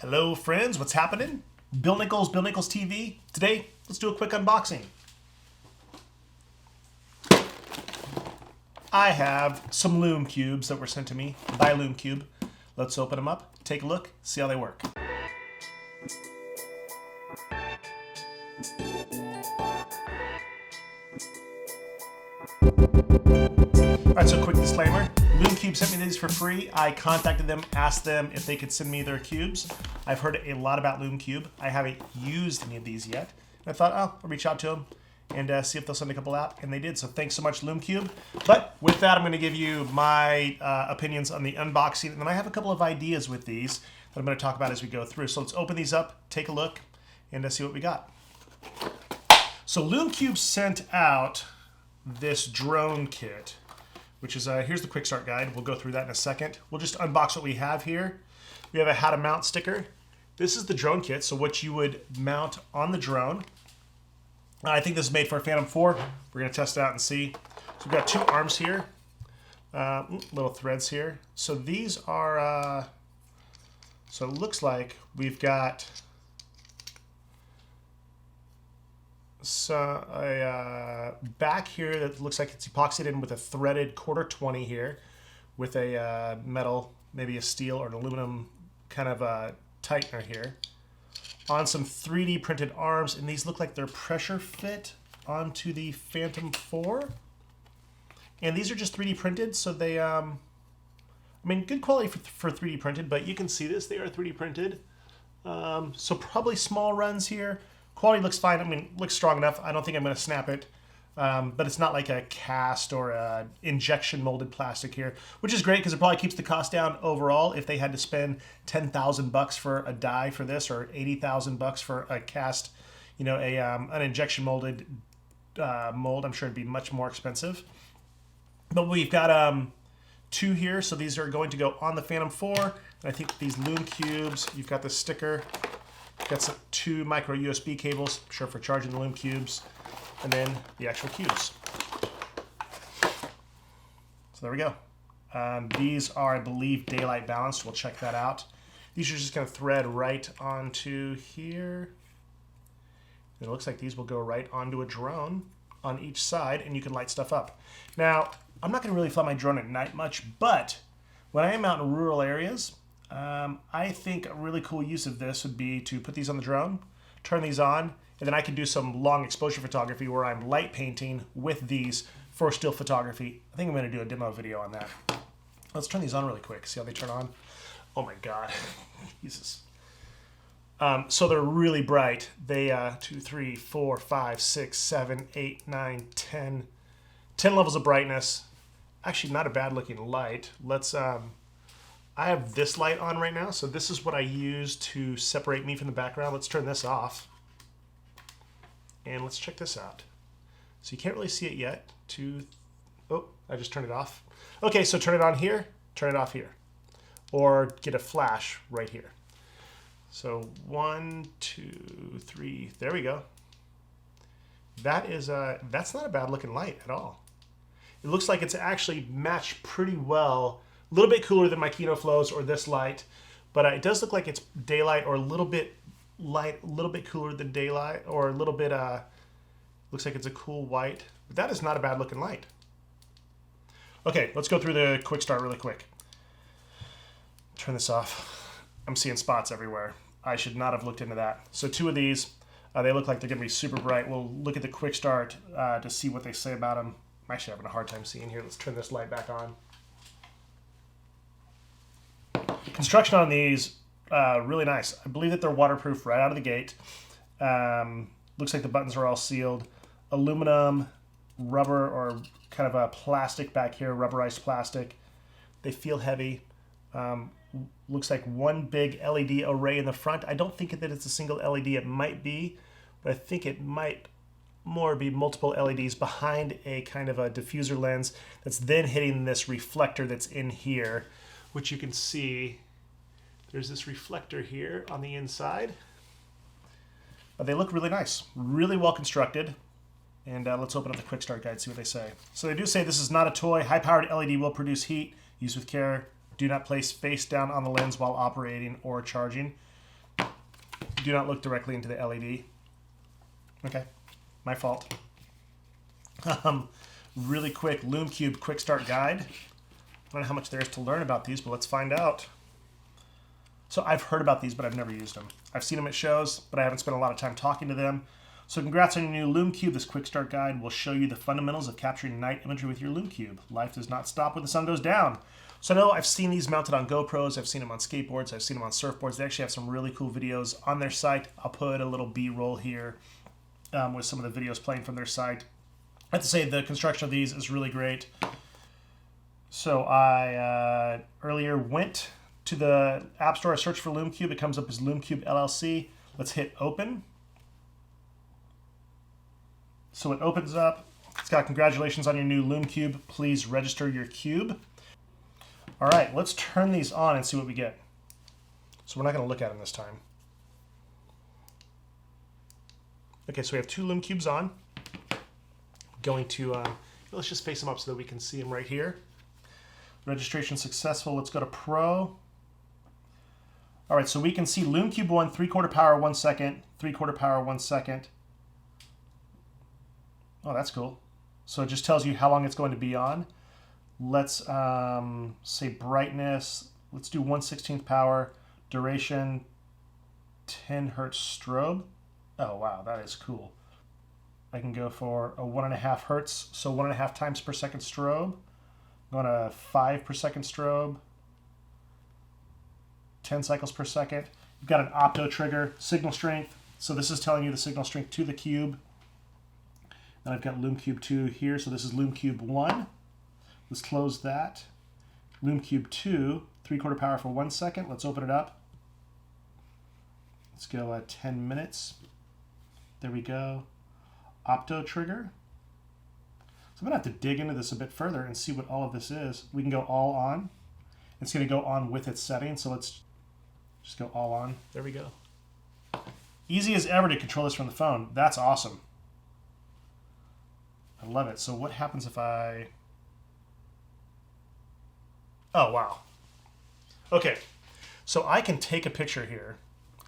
Hello friends, what's happening? Bill Nichols TV. Today, let's do a quick unboxing. I have some Lume cubes that were sent to me by Lume Cube. Let's open them up, take a look, see how they work. Alright, so quick disclaimer. Lume Cube sent me these for free. I contacted them, asked them if they could send me their cubes. I've heard a lot about Lume Cube. I haven't used any of these yet. And I thought, I'll reach out to them and see if they'll send a couple out. And they did, so thanks so much, Lume Cube. But with that, I'm going to give you my opinions on the unboxing. And then I have a couple of ideas with these that I'm going to talk about as we go through. So let's open these up, take a look, and see what we got. So Lume Cube sent out this drone kit, which is, here's the Quickstart guide. We'll go through that in a second. We'll just unbox what we have here. We have a how to mount sticker. This is the drone kit, so what you would mount on the drone. I think this is made for a Phantom 4. We're gonna test it out and see. So we've got two arms here, little threads here. So these are, so it looks like we've got a back here that looks like it's epoxied in with a threaded 1/4-20 here with a metal, maybe a steel or an aluminum kind of a tightener here on some 3D printed arms, and these look like they're pressure fit onto the Phantom 4. And these are just 3D printed, so they, I mean, good quality for 3D printed, but you can see this, they are 3D printed. So probably small runs here. Quality looks fine. I mean, looks strong enough. I don't think I'm going to snap it, but it's not like a cast or a injection molded plastic here, which is great because it probably keeps the cost down overall. If they had to spend $10,000 for a die for this, or $80,000 for a cast, you know, an injection molded mold, I'm sure it'd be much more expensive. But we've got two here, so these are going to go on the Phantom 4. And I think these Lume cubes, you've got the sticker. Got some 2 micro USB cables, I'm sure for charging the Lume cubes, and then the actual cubes. So there we go. These are, I believe, daylight balanced. We'll check that out. These are just going to thread right onto here. And it looks like these will go right onto a drone on each side, and you can light stuff up. Now, I'm not going to really fly my drone at night much, but when I am out in rural areas, I think a really cool use of this would be to put these on the drone, turn these on, and then I can do some long exposure photography where I'm light painting with these for still photography. I think I'm going to do a demo video on that. Let's turn these on really quick, see how they turn on. Oh my God, Jesus. So they're really bright. They, 2, 3, 4, 5, 6, 7, 8, 9, 10 levels of brightness. Actually, not a bad looking light. Let's, I have this light on right now, so this is what I use to separate me from the background. Let's turn this off. And let's check this out. So you can't really see it yet. Oh, I just turned it off. Okay, so turn it on here, turn it off here. Or get a flash right here. So 1, 2, 3, there we go. That is, that's not a bad looking light at all. It looks like it's actually matched pretty well. A little bit cooler than my Kino Flows or this light, but it does look like it's daylight or a little bit light, a little bit cooler than daylight, or a little bit, looks like it's a cool white. But that is not a bad looking light. Okay, let's go through the Quickstart really quick. Turn this off. I'm seeing spots everywhere. I should not have looked into that. So 2 of these, they look like they're gonna be super bright. We'll look at the Quickstart to see what they say about them. I'm actually having a hard time seeing here. Let's turn this light back on. Construction on these, really nice. I believe that they're waterproof right out of the gate. Looks like the buttons are all sealed. Aluminum, rubber, or kind of a plastic back here, rubberized plastic. They feel heavy. Looks like one big LED array in the front. I don't think that it's a single LED. It might be, but I think it might more be multiple LEDs behind a kind of a diffuser lens that's then hitting this reflector that's in here, which you can see. There's this reflector here on the inside. But they look really nice, really well constructed. And let's open up the Quickstart guide, see what they say. So they do say this is not a toy. High-powered LED will produce heat. Use with care. Do not place face down on the lens while operating or charging. do not look directly into the LED. Okay, my fault. Really quick LumeCube Quickstart guide. I don't know how much there is to learn about these, but let's find out. So I've heard about these, but I've never used them. I've seen them at shows, but I haven't spent a lot of time talking to them. So congrats on your new LumeCube. This quick start guide will show you the fundamentals of capturing night imagery with your LumeCube. Life does not stop when the sun goes down. So I know I've seen these mounted on GoPros, I've seen them on skateboards, I've seen them on surfboards. They actually have some really cool videos on their site. I'll put a little B-roll here with some of the videos playing from their site. I have to say the construction of these is really great. So I earlier went to the App Store, I searched for LumeCube. It comes up as LumeCube LLC. Let's hit open. So it opens up. It's got congratulations on your new LumeCube. Please register your cube. All right, let's turn these on and see what we get. So we're not going to look at them this time. Okay, so we have two LumeCubes on. Going to, let's just face them up so that we can see them right here. Registration successful. Let's go to Pro. All right, so we can see LumeCube 1, 3/4 power, 1 second, 3/4 power, 1 second. Oh, that's cool. So it just tells you how long it's going to be on. Let's say brightness. Let's do 1/16 power, duration, 10 hertz strobe. Oh, wow, that is cool. I can go for a 1.5 hertz, so 1.5 times per second strobe. I'm going to 5 per second strobe. 10 cycles per second. You've got an opto trigger, signal strength. So this is telling you the signal strength to the cube. Then I've got LumeCube 2 here. So this is LumeCube 1. Let's close that. LumeCube 2, 3/4 power for 1 second. Let's open it up. Let's go at 10 minutes. There we go. Opto trigger. So I'm going to have to dig into this a bit further and see what all of this is. We can go all on. It's going to go on with its settings. So let's just go all on. There we go. Easy as ever to control this from the phone. That's awesome. I love it. So what happens if I... Oh, wow. Okay. So I can take a picture here.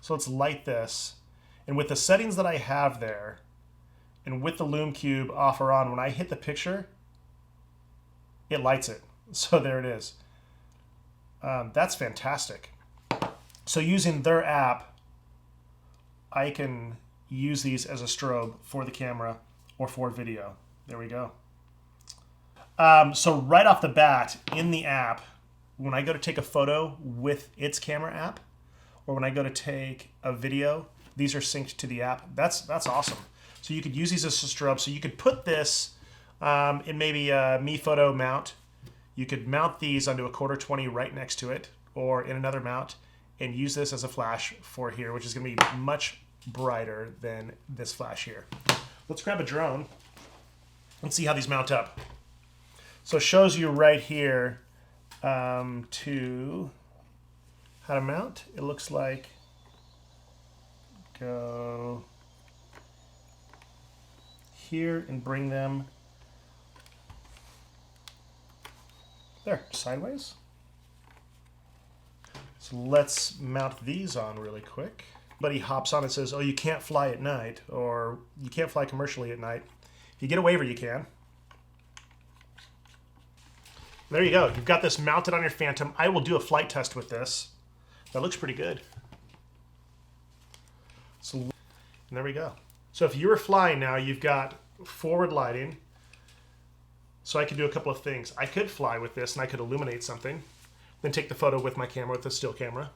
So let's light this. And with the settings that I have there, and with the LumeCube off or on, when I hit the picture, it lights it. So there it is. That's fantastic. So using their app, I can use these as a strobe for the camera or for video. There we go. So right off the bat, in the app, when I go to take a photo with its camera app, or when I go to take a video, these are synced to the app. That's awesome. So you could use these as a strobe. So you could put this in maybe a Me Photo mount. You could mount these onto a 1/4-20 right next to it, or in another mount, and use this as a flash for here, which is going to be much brighter than this flash here. Let's grab a drone and see how these mount up. So it shows you right here to how to mount. It looks like go here and bring them there, sideways. So let's mount these on really quick. Buddy hops on and says, oh, you can't fly at night, or you can't fly commercially at night. If you get a waiver, you can. There you go. You've got this mounted on your Phantom. I will do a flight test with this. That looks pretty good. So and there we go. So if you were flying now, you've got forward lighting. So I could do a couple of things. I could fly with this and I could illuminate something, then take the photo with my camera, with the still camera.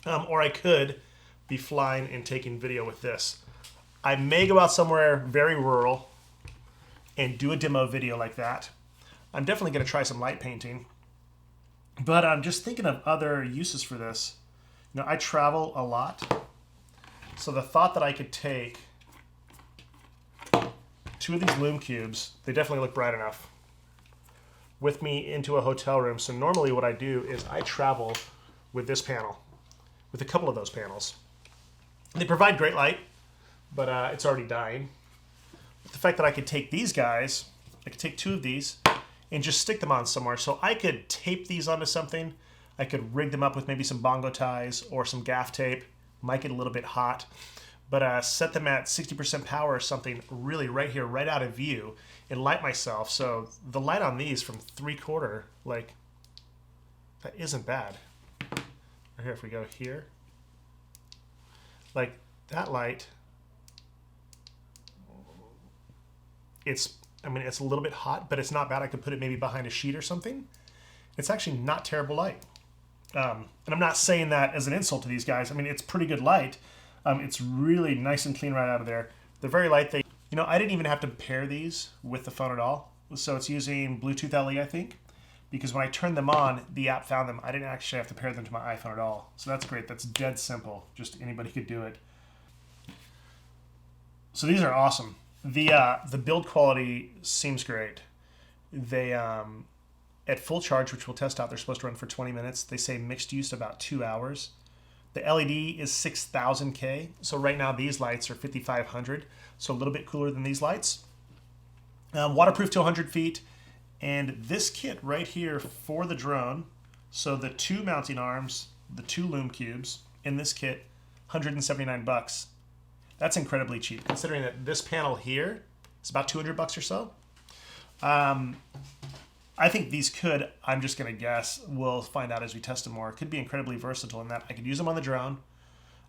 Or I could be flying and taking video with this. I may go out somewhere very rural and do a demo video like that. I'm definitely going to try some light painting. But I'm just thinking of other uses for this. You know, I travel a lot. So the thought that I could take 2 of these LumeCubes, they definitely look bright enough, with me into a hotel room. So normally what I do is I travel with this panel, with a couple of those panels. They provide great light, but it's already dying. But the fact that I could take these guys, I could take 2 of these and just stick them on somewhere. So I could tape these onto something. I could rig them up with maybe some bongo ties or some gaff tape might get a little bit hot, but set them at 60% power or something really right here, right out of view, and light myself. So the light on these from 3/4, like, that isn't bad. Right here, if we go here, like that light, I mean, it's a little bit hot, but it's not bad. I could put it maybe behind a sheet or something. It's actually not terrible light. And I'm not saying that as an insult to these guys. I mean, it's pretty good light. It's really nice and clean right out of there. They're very light. You know, I didn't even have to pair these with the phone at all. So it's using Bluetooth LE, I think, because when I turned them on, the app found them. I didn't actually have to pair them to my iPhone at all. So that's great. That's dead simple. Just anybody could do it. So these are awesome. The build quality seems great. They at full charge, which we'll test out, they're supposed to run for 20 minutes. They say mixed use about 2 hours. The LED is 6000K. So right now these lights are 5500. So a little bit cooler than these lights. Waterproof to 100 feet. And this kit right here for the drone. So the 2 mounting arms, the 2 Lume cubes in this kit, $179. That's incredibly cheap, considering that this panel here is about $200 or so. I think these could, I'm just going to guess, we'll find out as we test them more, could be incredibly versatile in that I could use them on the drone.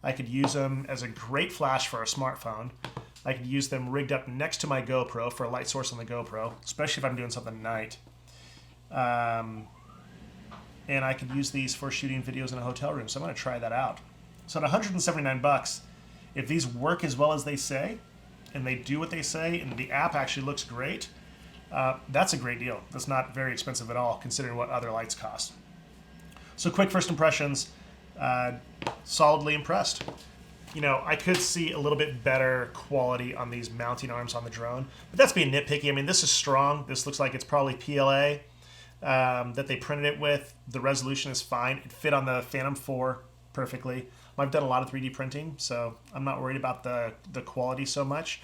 I could use them as a great flash for a smartphone. I could use them rigged up next to my GoPro for a light source on the GoPro, especially if I'm doing something at night. And I could use these for shooting videos in a hotel room, so I'm going to try that out. So at $179, if these work as well as they say, and they do what they say, and the app actually looks great, that's a great deal. That's not very expensive at all, considering what other lights cost. So quick first impressions, solidly impressed. You know, I could see a little bit better quality on these mounting arms on the drone, but that's being nitpicky. I mean, this is strong. This looks like it's probably PLA that they printed it with. The resolution is fine. It fit on the Phantom 4 perfectly. I've done a lot of 3D printing, so I'm not worried about the quality so much.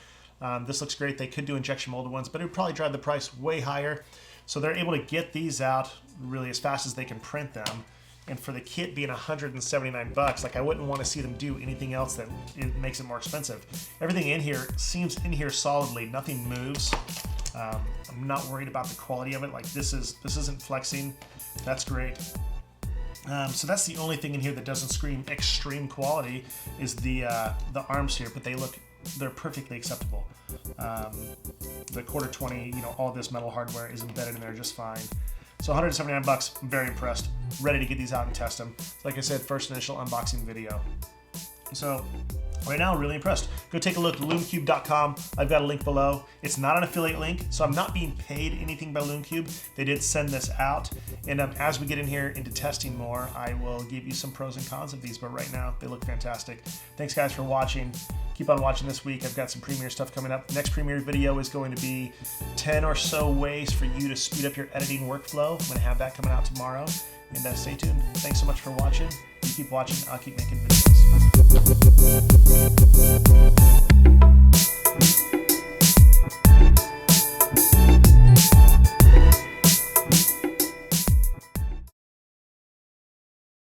This looks great. They could do injection molded ones, but it would probably drive the price way higher. So they're able to get these out really as fast as they can print them. And for the kit being $179, like, I wouldn't want to see them do anything else that makes it more expensive. Everything in here seems in here solidly. Nothing moves. I'm not worried about the quality of it. Like, this isn't flexing. That's great. So that's the only thing in here that doesn't scream extreme quality is the arms here, but they're perfectly acceptable. The quarter 20, you know, all this metal hardware is embedded in there just fine. So $179, I'm very impressed. Ready to get these out and test them. Like I said, first initial unboxing video. So right now, really impressed. Go take a look at lumecube.com. I've got a link below. It's not an affiliate link, so I'm not being paid anything by Lumecube. They did send this out. And as we get in here into testing more, I will give you some pros and cons of these. But right now, they look fantastic. Thanks, guys, for watching. Keep on watching this week. I've got some Premiere stuff coming up. The next Premiere video is going to be 10 or so ways for you to speed up your editing workflow. I'm going to have that coming out tomorrow. And stay tuned. Thanks so much for watching. You keep watching. I'll keep making videos.